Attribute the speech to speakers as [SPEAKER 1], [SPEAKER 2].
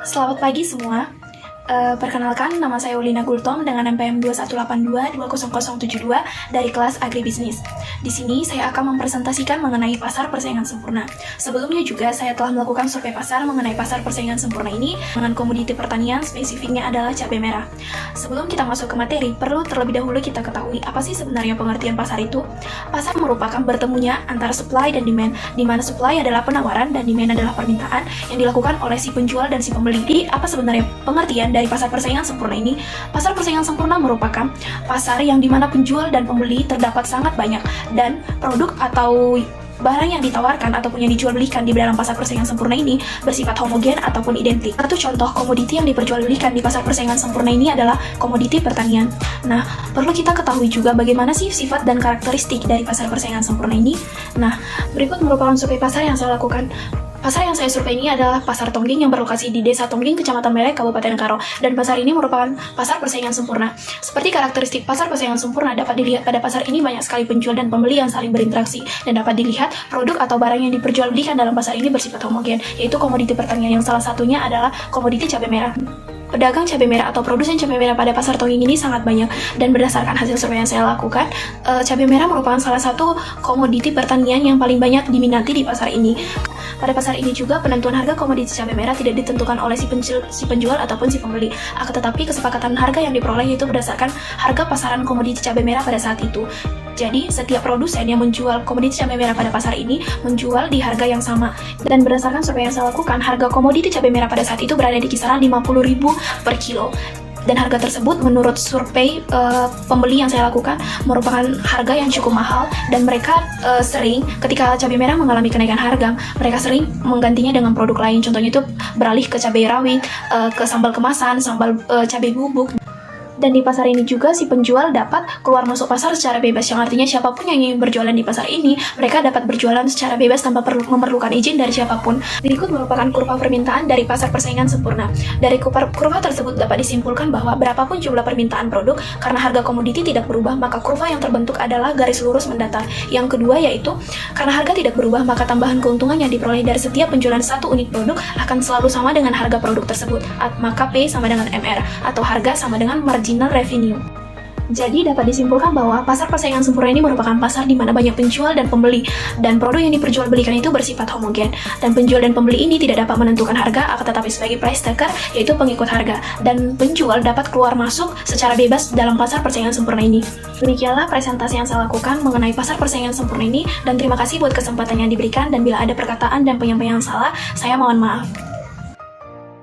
[SPEAKER 1] Selamat pagi semua. Perkenalkan, nama saya Ulina Gultom dengan NPM 2182-20072 dari kelas Agribisnis. Di sini saya akan mempresentasikan mengenai pasar persaingan sempurna. Sebelumnya juga saya telah melakukan survei pasar mengenai pasar persaingan sempurna ini dengan komoditi pertanian, spesifiknya adalah cabai merah. Sebelum kita masuk ke materi, perlu terlebih dahulu kita ketahui apa sih sebenarnya pengertian pasar itu. Pasar merupakan bertemunya antara supply dan demand, di mana supply adalah penawaran dan demand adalah permintaan yang dilakukan oleh si penjual dan si pembeli. Jadi, apa sebenarnya pengertian dari pasar persaingan sempurna ini? Pasar persaingan sempurna merupakan pasar yang dimana penjual dan pembeli terdapat sangat banyak dan produk atau barang yang ditawarkan ataupun yang dijual belikan di dalam pasar persaingan sempurna ini bersifat homogen ataupun identik. Satu contoh komoditi yang diperjualbelikan di pasar persaingan sempurna ini adalah komoditi pertanian. Nah, perlu kita ketahui juga bagaimana sih sifat dan karakteristik dari pasar persaingan sempurna ini. Nah, berikut merupakan survei pasar yang saya lakukan. Pasar yang saya survei ini adalah Pasar Tongging yang berlokasi di Desa Tongging, Kecamatan Melek, Kabupaten Karo. Dan pasar ini merupakan pasar persaingan sempurna. Seperti karakteristik pasar persaingan sempurna dapat dilihat pada pasar ini banyak sekali penjual dan pembeli yang saling berinteraksi. Dan dapat dilihat produk atau barang yang diperjualbelikan dalam pasar ini bersifat homogen, yaitu komoditi pertanian yang salah satunya adalah komoditi cabai merah. Pedagang cabai merah atau produsen cabai merah pada pasar Tongging ini sangat banyak, dan berdasarkan hasil survei yang saya lakukan, cabai merah merupakan salah satu komoditi pertanian yang paling banyak diminati di pasar ini. Pada pasar ini juga penentuan harga komoditi cabai merah tidak ditentukan oleh si penjual ataupun si pembeli, akan tetapi kesepakatan harga yang diperoleh itu berdasarkan harga pasaran komoditi cabai merah pada saat itu. Jadi, setiap produsen yang menjual komoditi cabai merah pada pasar ini menjual di harga yang sama. Dan berdasarkan survei yang saya lakukan, harga komoditi cabai merah pada saat itu berada di kisaran 50.000 per kilo. Dan harga tersebut menurut survei pembeli yang saya lakukan merupakan harga yang cukup mahal, dan mereka sering ketika cabai merah mengalami kenaikan harga, mereka sering menggantinya dengan produk lain. Contohnya itu beralih ke cabai rawit, ke sambal kemasan, sambal cabai bubuk. Dan di pasar ini juga si penjual dapat keluar masuk pasar secara bebas, yang artinya siapapun yang ingin berjualan di pasar ini, mereka dapat berjualan secara bebas tanpa perlu memerlukan izin dari siapapun. Berikut merupakan kurva permintaan dari pasar persaingan sempurna. Dari kurva tersebut dapat disimpulkan bahwa berapapun jumlah permintaan produk, karena harga komoditi tidak berubah, maka kurva yang terbentuk adalah garis lurus mendatar. Yang kedua yaitu, karena harga tidak berubah, maka tambahan keuntungan yang diperoleh dari setiap penjualan satu unit produk akan selalu sama dengan harga produk tersebut. Maka P sama dengan MR, atau harga sama dengan marginal revenue. Jadi dapat disimpulkan bahwa pasar persaingan sempurna ini merupakan pasar di mana banyak penjual dan pembeli, dan produk yang diperjualbelikan itu bersifat homogen, dan penjual dan pembeli ini tidak dapat menentukan harga, akan tetapi sebagai price taker, yaitu pengikut harga, dan penjual dapat keluar masuk secara bebas dalam pasar persaingan sempurna ini. Demikianlah presentasi yang saya lakukan mengenai pasar persaingan sempurna ini, dan terima kasih buat kesempatan yang diberikan, dan bila ada perkataan dan penyampaian salah, saya mohon maaf.